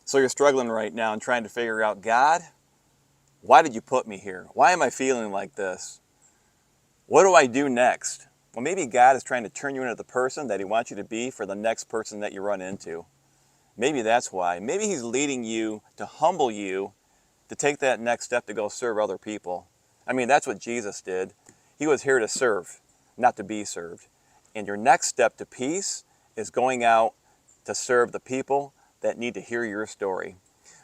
So you're struggling right now and trying to figure out, God, why did you put me here? Why am I feeling like this? What do I do next? Well, maybe God is trying to turn you into the person that he wants you to be for the next person that you run into. Maybe that's why. Maybe he's leading you to humble you to take that next step to go serve other people. I mean, that's what Jesus did. He was here to serve, not to be served. And your next step to peace is going out to serve the people that need to hear your story.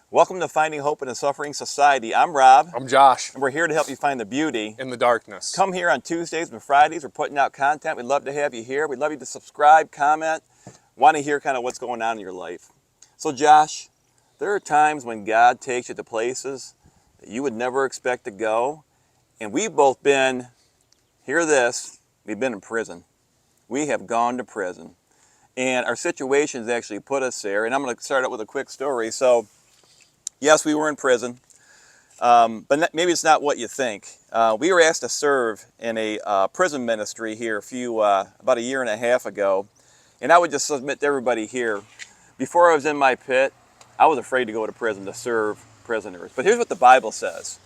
Welcome to Finding Hope in a Suffering Society. I'm Rob. I'm Josh. And we're here to help you find the beauty in the darkness. Come here on Tuesdays and Fridays. We're putting out content. We'd love to have you here. We'd love you to subscribe, comment, want to hear kind of what's going on in your life. So Josh, there are times when God takes you to places that you would never expect to go. And we've both been, hear this, we've been in prison. We have gone to prison. And our situations actually put us there. And I'm going to start out with a quick story. So, yes, we were in prison, but maybe it's not what you think. We were asked to serve in a prison ministry here about a year and a half ago. And I would just submit to everybody here, before I was in my pit, I was afraid to go to prison to serve prisoners. But here's what the Bible says.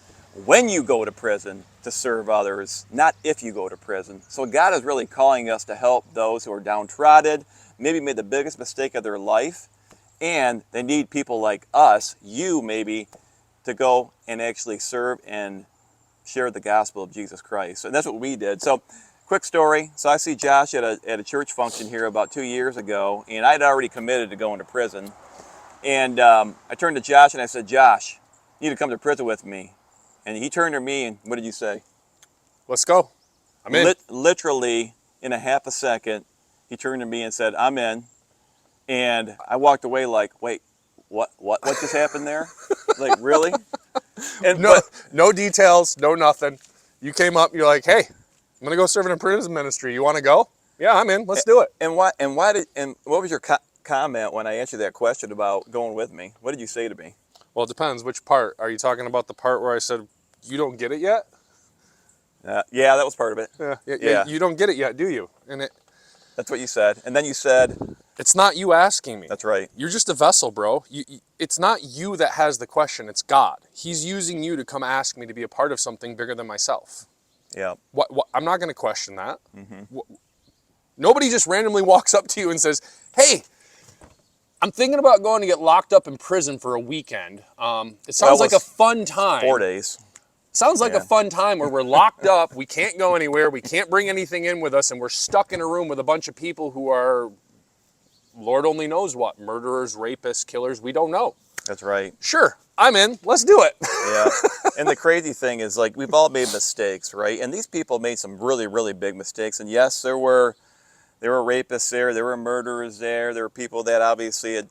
When you go to prison to serve others, not if you go to prison. So God is really calling us to help those who are downtrodden, maybe made the biggest mistake of their life, and they need people like us, you maybe, to go and actually serve and share the gospel of Jesus Christ. And that's what we did. So, quick story. So I see Josh at a church function here about 2 years ago, and I'd already committed to going to prison. And I turned to Josh and I said, Josh, you need to come to prison with me. And he turned to me and what did you say? Let's go. I'm in. Literally, in a half a second, he turned to me and said, I'm in. And I walked away like, wait, what just happened there? Like, really? And no details, no nothing. You came up, you're like, hey, I'm going to go serve in a prison ministry. You want to go? Yeah, I'm in. Let's do it. And what was your comment when I answered that question about going with me? What did you say to me? Well, it depends. Which part? Are you talking about the part where I said, you don't get it yet? Yeah, that was part of it. Yeah. You don't get it yet, do you? That's what you said. And then you said, it's not you asking me. That's right. You're just a vessel, bro. It's not you that has the question. It's God. He's using you to come ask me to be a part of something bigger than myself. Yeah. I'm not going to question that. Mm-hmm. Nobody just randomly walks up to you and says, hey, I'm thinking about going to get locked up in prison for a weekend. It sounds like a fun time. 4 days. Sounds like a fun time where we're locked up, we can't go anywhere, we can't bring anything in with us, and we're stuck in a room with a bunch of people who are, Lord only knows what, murderers, rapists, killers, we don't know. That's right. Sure, I'm in, let's do it. Yeah, and the crazy thing is, like, we've all made mistakes, right? And these people made some really, really big mistakes. And yes, there were rapists there were murderers there were people that obviously had,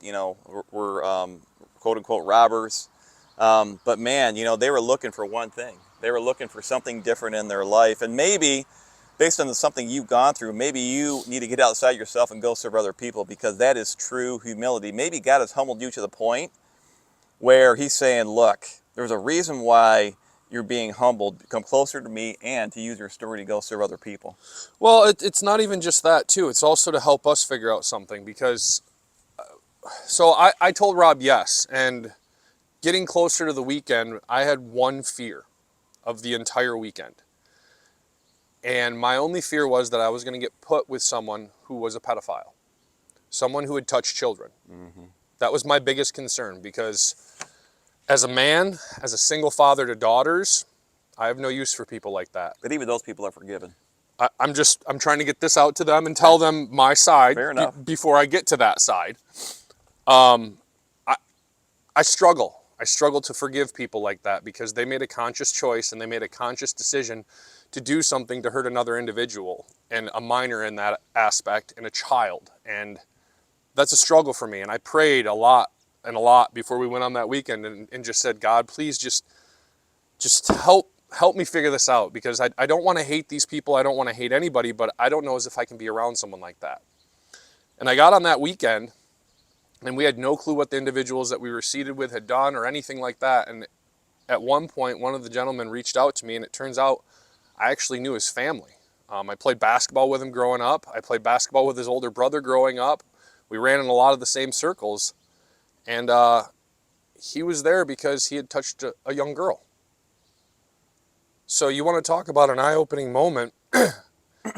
were quote-unquote robbers. But man, they were looking for one thing. They were looking for something different in their life. And maybe, based on something you've gone through, maybe you need to get outside yourself and go serve other people, because that is true humility. Maybe God has humbled you to the point where he's saying, look, there's a reason why you're being humbled. Come closer to me and to use your story to go serve other people. Well, it's not even just that, too. It's also to help us figure out something, because... So I told Rob yes, and... Getting closer to the weekend, I had one fear of the entire weekend. And my only fear was that I was going to get put with someone who was a pedophile. Someone who had touched children. Mm-hmm. That was my biggest concern, because as a man, as a single father to daughters, I have no use for people like that. But even those people are forgiven. I'm trying to get this out to them and tell them my side. Fair enough. Before I get to that side. I struggle to forgive people like that, because they made a conscious choice and they made a conscious decision to do something to hurt another individual, and a minor in that aspect, and a child. And that's a struggle for me. And I prayed a lot before we went on that weekend, and just said, God, please just help me figure this out, because I don't want to hate these people. I don't want to hate anybody, but I don't know as if I can be around someone like that. And I got on that weekend, and we had no clue what the individuals that we were seated with had done or anything like that. And at one point, one of the gentlemen reached out to me, and it turns out I actually knew his family. I played basketball with him growing up. I played basketball with his older brother growing up. We ran in a lot of the same circles. And he was there because he had touched a young girl. So you want to talk about an eye-opening moment.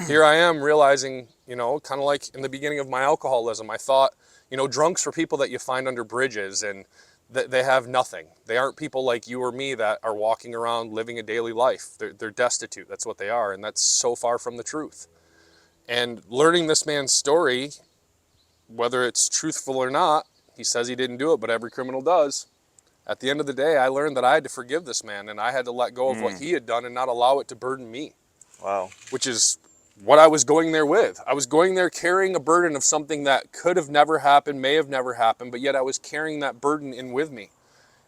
Here I am realizing, kind of like in the beginning of my alcoholism, I thought, drunks were people that you find under bridges and they have nothing. They aren't people like you or me that are walking around living a daily life. They're destitute. That's what they are. And that's so far from the truth. And learning this man's story, whether it's truthful or not, he says he didn't do it, but every criminal does. At the end of the day, I learned that I had to forgive this man and I had to let go of what he had done and not allow it to burden me. Wow. Which is what I was going there with. I was going there carrying a burden of something that could have never happened, may have never happened, but yet I was carrying that burden in with me.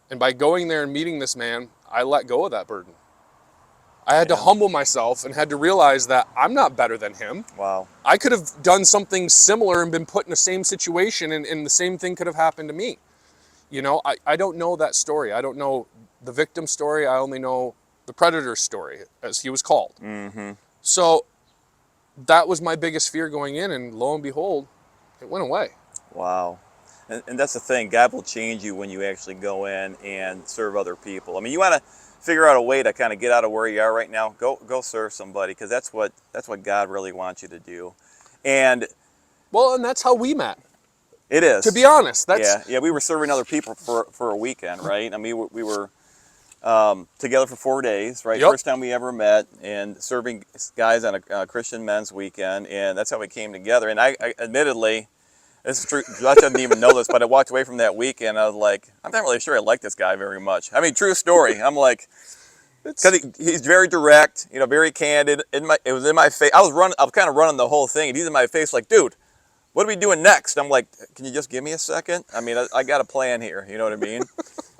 And by going there and meeting this man, I let go of that burden. I had to humble myself and had to realize that I'm not better than him. Wow. I could have done something similar and been put in the same situation and the same thing could have happened to me. I don't know that story. I don't know the victim's story. I only know the predator's story, as he was called. Mm-hmm. So that was my biggest fear going in, and lo and behold, it went away. Wow. And that's the thing. God will change you when you actually go in and serve other people. I mean, you want to figure out a way to kind of get out of where you are right now. Go serve somebody, because that's what God really wants you to do. And that's how we met. It is. To be honest, that's yeah. We were serving other people for a weekend, right? I mean, we were together for 4 days, right? Yep. First time we ever met, and serving guys on a Christian men's weekend, and that's how we came together. And I admittedly, this is true. Josh doesn't even know this, but I walked away from that weekend. I was like, I'm not really sure I like this guy very much. I mean, true story. I'm like, because he's very direct, very candid. It was in my face. I was kind of running the whole thing, and he's in my face, like, dude, what are we doing next? I'm like, can you just give me a second? I mean, I got a plan here. You know what I mean?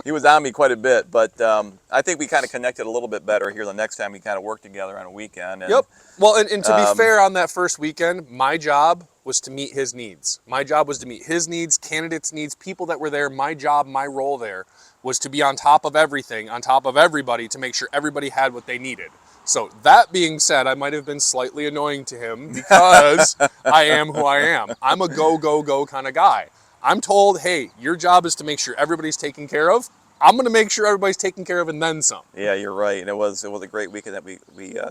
He was on me quite a bit, but I think we kind of connected a little bit better here the next time we kind of worked together on a weekend. And, Yep. Well, and to be fair, on that first weekend, my job was to meet his needs. My job was to meet his needs, candidates' needs, people that were there. My job, my role there was to be on top of everything, on top of everybody, to make sure everybody had what they needed. So that being said, I might have been slightly annoying to him because I am who I am. I'm a go, go, go kind of guy. I'm told, hey, your job is to make sure everybody's taken care of. I'm going to make sure everybody's taken care of and then some. Yeah, you're right. And it was a great weekend that we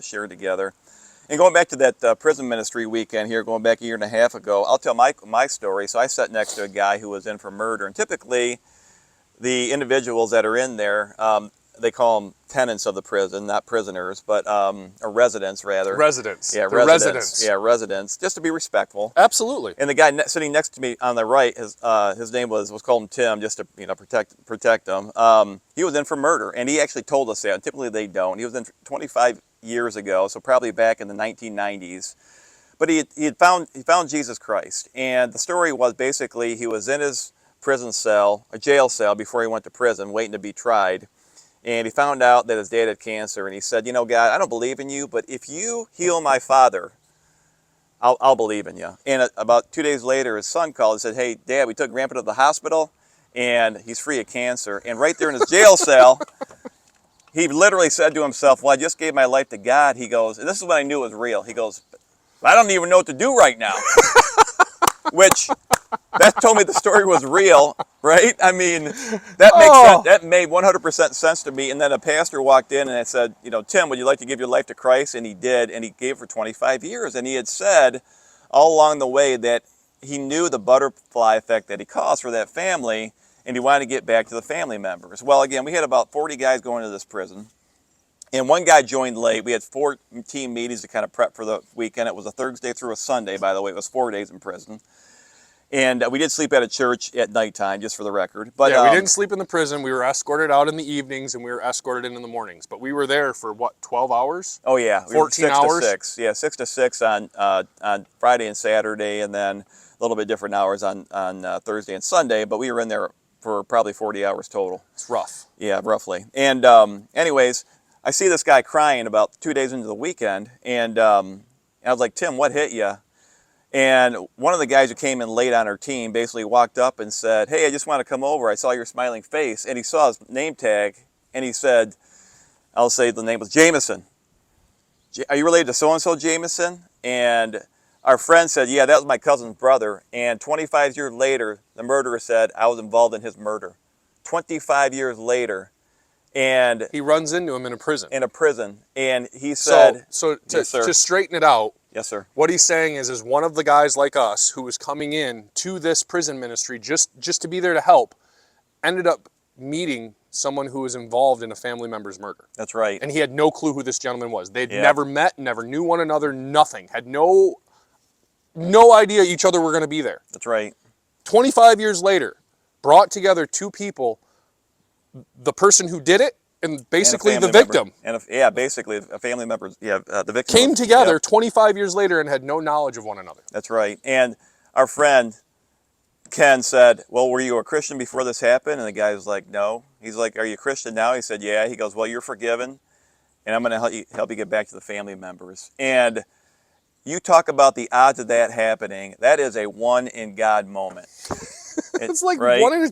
shared together. And going back to that prison ministry weekend here, going back a year and a half ago, I'll tell my story. So I sat next to a guy who was in for murder. And typically, the individuals that are in there, they call them tenants of the prison, not prisoners, but or residents rather. Residents. Yeah, residents. Yeah, residents, just to be respectful. Absolutely. And the guy sitting next to me on the right, his name was called him Tim, just to protect him. He was in for murder, and he actually told us that. And typically they don't. He was in 25 years ago, so probably back in the 1990s. But he found Jesus Christ, and the story was basically he was in his prison cell, a jail cell, before he went to prison, waiting to be tried. And he found out that his dad had cancer, and he said, God, I don't believe in you, but if you heal my father, I'll believe in you. And about 2 days later, his son called and said, hey, Dad, we took Grandpa to the hospital, and he's free of cancer. And right there in his jail cell, he literally said to himself, well, I just gave my life to God. He goes, and this is when I knew it was real. He goes, I don't even know what to do right now. Which, that told me the story was real, right? I mean, that makes sense. That made 100% sense to me. And then a pastor walked in and I said, Tim, would you like to give your life to Christ? And he did, and he gave for 25 years. And he had said all along the way that he knew the butterfly effect that he caused for that family, and he wanted to get back to the family members. Well, again, we had about 40 guys going to this prison. And one guy joined late. We had 4 team meetings to kind of prep for the weekend. It was a Thursday through a Sunday, by the way. It was 4 days in prison. And we did sleep at a church at nighttime, just for the record. But yeah, we didn't sleep in the prison. We were escorted out in the evenings, and we were escorted in the mornings. But we were there for, 12 hours? Oh, yeah. 14 hours? 6 to 6. Yeah, 6 to 6 on Friday and Saturday, and then a little bit different hours on Thursday and Sunday. But we were in there for probably 40 hours total. It's rough. Yeah, roughly. And anyways, I see this guy crying about 2 days into the weekend, and I was like, Tim, what hit you? And one of the guys who came in late on our team basically walked up and said, hey, I just want to come over. I saw your smiling face. And he saw his name tag, and he said, I'll say the name was Jameson. Are you related to so-and-so Jameson? And our friend said, yeah, that was my cousin's brother. And 25 years later, the murderer said, I was involved in his murder. 25 years later, and He runs into him in a prison. and he said, So yes, sir. to straighten it out, Yes, sir. what he's saying is one of the guys like us who was coming in to this prison ministry just to be there to help, ended up meeting someone who was involved in a family member's murder. That's right. And he had no clue who this gentleman was. They'd Yeah. never met, never knew one another, nothing. Had no idea each other were going to be there. That's right. 25 years later, brought together two people, the person who did it and basically And a the family victim. member. And basically a family member. Yeah, the victim Came together Yep, 25 years later and had no knowledge of one another. that's right. And our friend Ken said, well, were you a Christian before this happened? And the guy was like, no. He's like, are you a Christian now? He said, yeah. He goes, well, you're forgiven, and I'm going to help you get back to the family members. And you talk about the odds of that happening. That is a one in God moment. It's like right? one in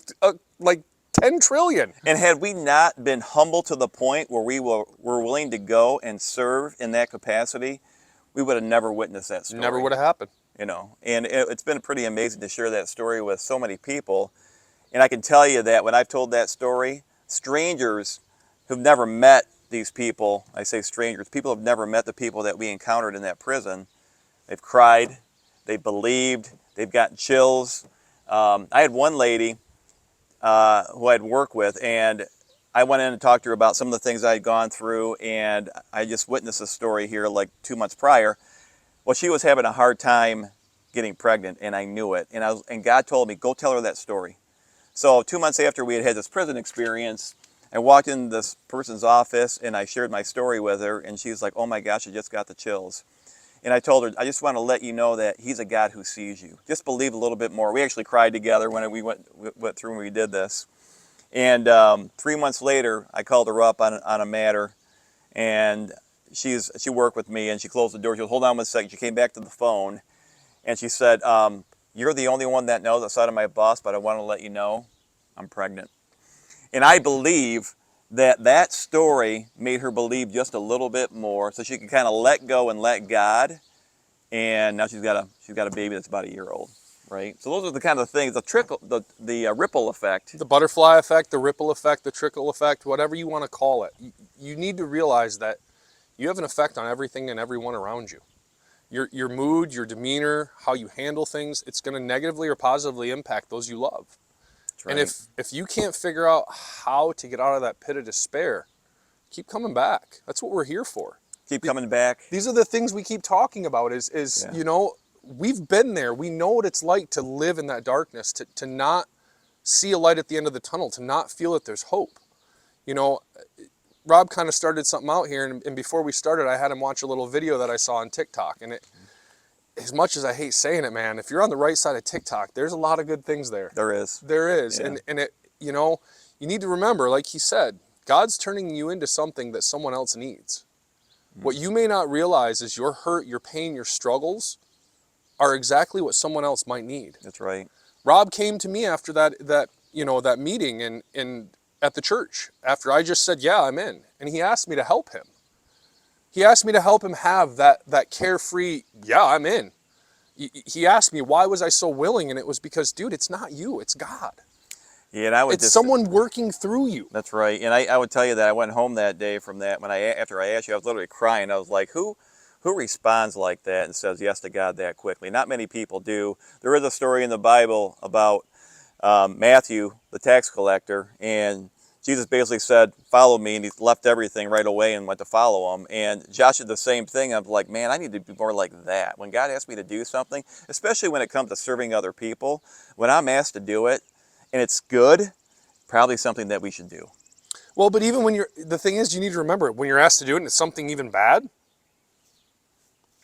like 10 trillion. And had we not been humble to the point where we were willing to go and serve in that capacity, we would have never witnessed that story. Never would have happened. You know, and it's been pretty amazing to share that story with so many people. And I can tell you that when I've told that story, strangers who've never met these people, I say strangers, people who've never met the people that we encountered in that prison, they've cried, they've believed, they've gotten chills. I had one lady who I'd worked with, and I went in and talked to her about some of the things I had gone through, and I just witnessed this story here like 2 months prior. Well, she was having a hard time getting pregnant, and I knew it. And God told me, go tell her that story. So 2 months after we had had this prison experience, I walked in this person's office, and I shared my story with her, and she's like, oh my gosh, I just got the chills. And I told her, I just want to let you know that He's a God who sees you. Just believe a little bit more. We actually cried together when we went through and we did this. And 3 months later, I called her up on a matter, and she worked with me, and she closed the door. She goes, hold on one second. She came back to the phone, and she said, you're the only one that knows outside of my boss, but I want to let you know I'm pregnant. And I believe that story made her believe just a little bit more, so she could kind of let go and let God. And now she's got a baby that's about a year old, right? So those are the kind of things, the ripple effect. The butterfly effect, the ripple effect, the trickle effect, whatever you want to call it. You need to realize that you have an effect on everything and everyone around you. Your mood, your demeanor, how you handle things, it's going to negatively or positively impact those you love. Right. And if you can't figure out how to get out of that pit of despair, keep coming back. That's what we're here for. Keep coming back. These are the things we keep talking about is Yeah. you know, we've been there. We know what it's like to live in that darkness, to not see a light at the end of the tunnel, to not feel that there's hope. You know, Rob kind of started something out here, and before we started, I had him watch a little video that I saw on TikTok. And as much as I hate saying it, man, if you're on the right side of TikTok, there's a lot of good things there. There is. There is. Yeah. And it, you know, you need to remember, like he said, God's turning you into something that someone else needs. What you may not realize is your hurt, your pain, your struggles are exactly what someone else might need. That's right. Rob came to me after that meeting and at the church, after I just said, yeah, I'm in. And he asked me to help him. He asked me to help him have that carefree, yeah, I'm in. He asked me, why was I so willing? And it was because, dude, it's not you, it's God. Yeah, and It's someone working through you. That's right. And I would tell you that I went home that day from that, after I asked you, I was literally crying. I was like, who responds like that and says yes to God that quickly? Not many people do. There is a story in the Bible about Matthew, the tax collector, and Jesus basically said, follow me, and he left everything right away and went to follow him. And Josh did the same thing. I'm like, man, I need to be more like that. When God asks me to do something, especially when it comes to serving other people, when I'm asked to do it, and it's good, probably something that we should do. Well, but even when the thing is, you need to remember, when you're asked to do it and it's something even bad,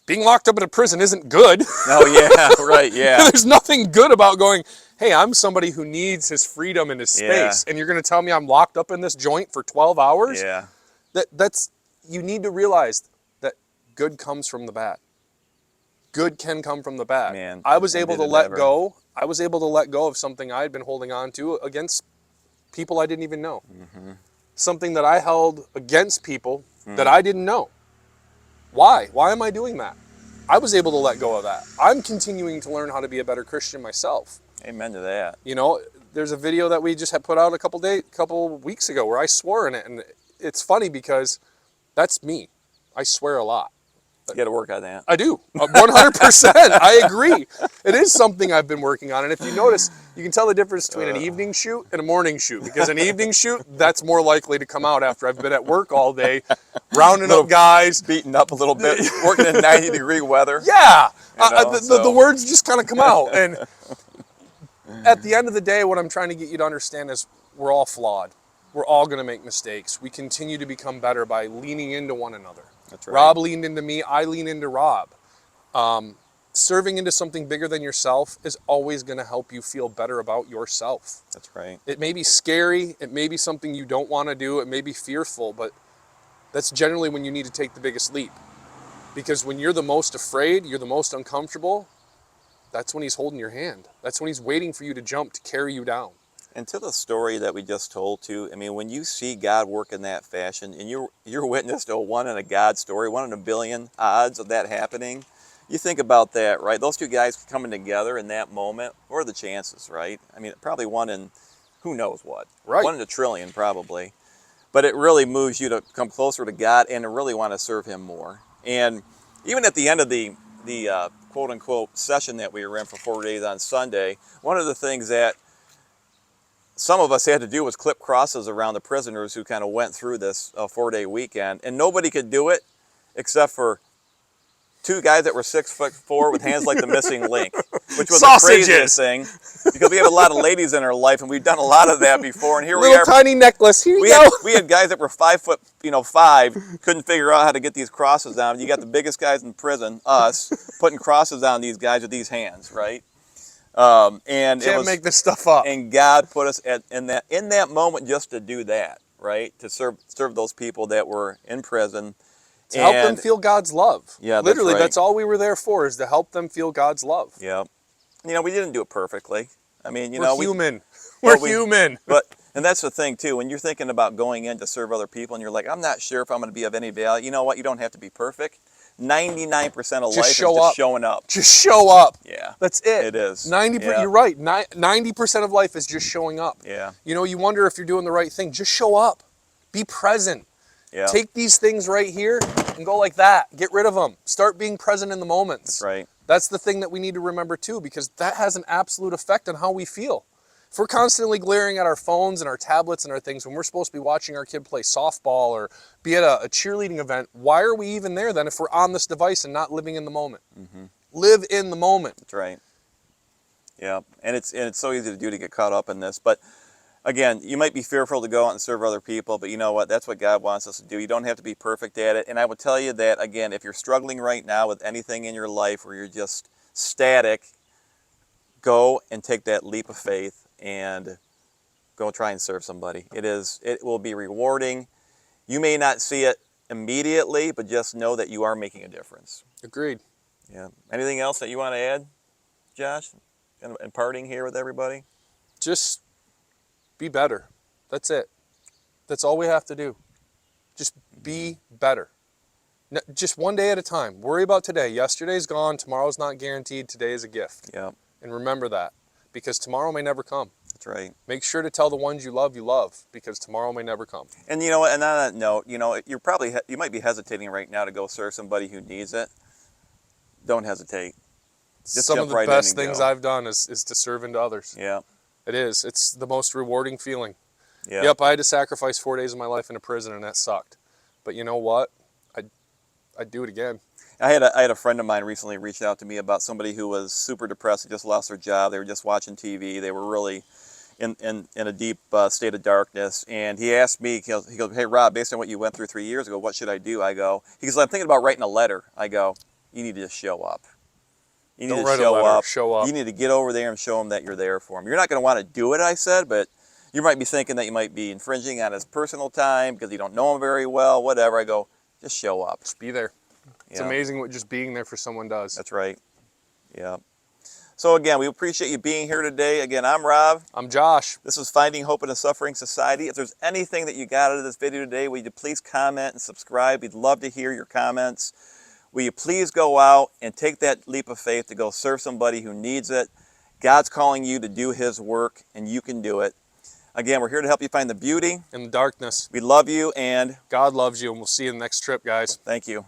being locked up in a prison isn't good. Oh, yeah, right, yeah. There's nothing good about going, hey, I'm somebody who needs his freedom and his space, Yeah. and you're going to tell me I'm locked up in this joint for 12 hours? Yeah. You need to realize that good comes from the bad. Good can come from the bad. Man, I was and able did to it let ever. go. I was able to let go of something I had been holding on to against people I didn't even know. Mm-hmm. Something that I held against people that I didn't know. Why? Why am I doing that? I was able to let go of that. I'm continuing to learn how to be a better Christian myself. Amen to that. You know, there's a video that we just had put out a couple weeks ago where I swore in it, and it's funny because that's me. I swear a lot. You got to work on that. I do, 100%. I agree. It is something I've been working on, and if you notice, you can tell the difference between an evening shoot and a morning shoot, because an evening shoot, that's more likely to come out after I've been at work all day, rounding up guys. Beaten up a little bit, working in 90-degree weather. Yeah, So. the words just kind of come out, and at the end of the day, what I'm trying to get you to understand is we're all flawed. We're all going to make mistakes. We continue to become better by leaning into one another. That's right. Rob leaned into me. I lean into Rob. Serving into something bigger than yourself is always going to help you feel better about yourself. That's right. It may be scary. It may be something you don't want to do. It may be fearful, but that's generally when you need to take the biggest leap. Because when you're the most afraid, you're the most uncomfortable, that's when he's holding your hand. That's when he's waiting for you to jump to carry you down. And to the story that we just told too, I mean, when you see God work in that fashion, and you're witness to a 1 in a God story, 1 in a billion odds of that happening, you think about that, right? Those two guys coming together in that moment, what are the chances, right? I mean, probably 1 in who knows what. Right. 1 in a trillion, probably. But it really moves you to come closer to God and to really want to serve Him more. And even at the end of the quote-unquote session that we were in for 4 days on Sunday, one of the things that some of us had to do was clip crosses around the prisoners who kind of went through this 4-day weekend, and nobody could do it except for 2 guys that were 6'4" with hands like the missing link, which was the craziest thing, because we have a lot of ladies in our life, and we've done a lot of that before. And here we are, tiny necklace. Here you go. We had guys that were 5'5", couldn't figure out how to get these crosses down. You got the biggest guys in prison, us, putting crosses on these guys with these hands, right? And Can't make this stuff up. And God put us in that moment just to do that, right? To serve those people that were in prison. To help them feel God's love. Yeah, literally, that's right. That's all we were there for, is to help them feel God's love. Yeah. We didn't do it perfectly. I mean, we're human. We're human. And that's the thing too. When you're thinking about going in to serve other people, and you're like, I'm not sure if I'm going to be of any value. You know what? You don't have to be perfect. 99% of life is just showing up. Just show up. Yeah. That's it. It is. 90%. Yeah. You're right. 90% of life is just showing up. Yeah. You wonder if you're doing the right thing. Just show up. Be present. Yeah. Take these things right here and go like that. Get rid of them. Start being present in the moments. That's right. That's the thing that we need to remember too, because that has an absolute effect on how we feel. If we're constantly glaring at our phones and our tablets and our things when we're supposed to be watching our kid play softball or be at a cheerleading event, why are we even there then if we're on this device and not living in the moment? Mm-hmm. Live in the moment. That's right. Yeah, and it's so easy to do, to get caught up in this. But again, you might be fearful to go out and serve other people, but you know what? That's what God wants us to do. You don't have to be perfect at it. And I will tell you that, again, if you're struggling right now with anything in your life where you're just static, go and take that leap of faith and go try and serve somebody. It will be rewarding. You may not see it immediately, but just know that you are making a difference. Agreed. Yeah. Anything else that you want to add, Josh? Kind of imparting here with everybody? Just be better. That's it. That's all we have to do. Just be better. Just one day at a time. Worry about today. Yesterday's gone. Tomorrow's not guaranteed. Today is a gift. Yeah. And remember that, because tomorrow may never come. That's right. Make sure to tell the ones you love, because tomorrow may never come. And you know what? And on that note, you might be hesitating right now to go serve somebody who needs it. Don't hesitate. Just Some jump of the right best in and things go. I've done is to serve into others. Yeah. It is. It's the most rewarding feeling. Yeah. Yep, I had to sacrifice 4 days of my life in a prison, and that sucked. But you know what? I'd do it again. I had a friend of mine recently reached out to me about somebody who was super depressed, who just lost their job. They were just watching TV. They were really in a deep state of darkness. And he asked me, he goes, hey, Rob, based on what you went through 3 years ago, what should I do? I go, he goes, I'm thinking about writing a letter. I go, you need to just show up. You need to show up. Show up. You need to get over there and show him that you're there for him. You're not going to want to do it, I said, but you might be thinking that you might be infringing on his personal time because you don't know him very well, whatever. I go, just show up. Just be there. It's amazing what just being there for someone does. That's right. Yeah. So again, we appreciate you being here today. Again, I'm Rob. I'm Josh. This is Finding Hope in a Suffering Society. If there's anything that you got out of this video today, will you please comment and subscribe? We'd love to hear your comments. Will you please go out and take that leap of faith to go serve somebody who needs it? God's calling you to do His work, and you can do it. Again, we're here to help you find the beauty In the darkness, We love you, and God loves you, and we'll see you in the next trip, guys. thank you.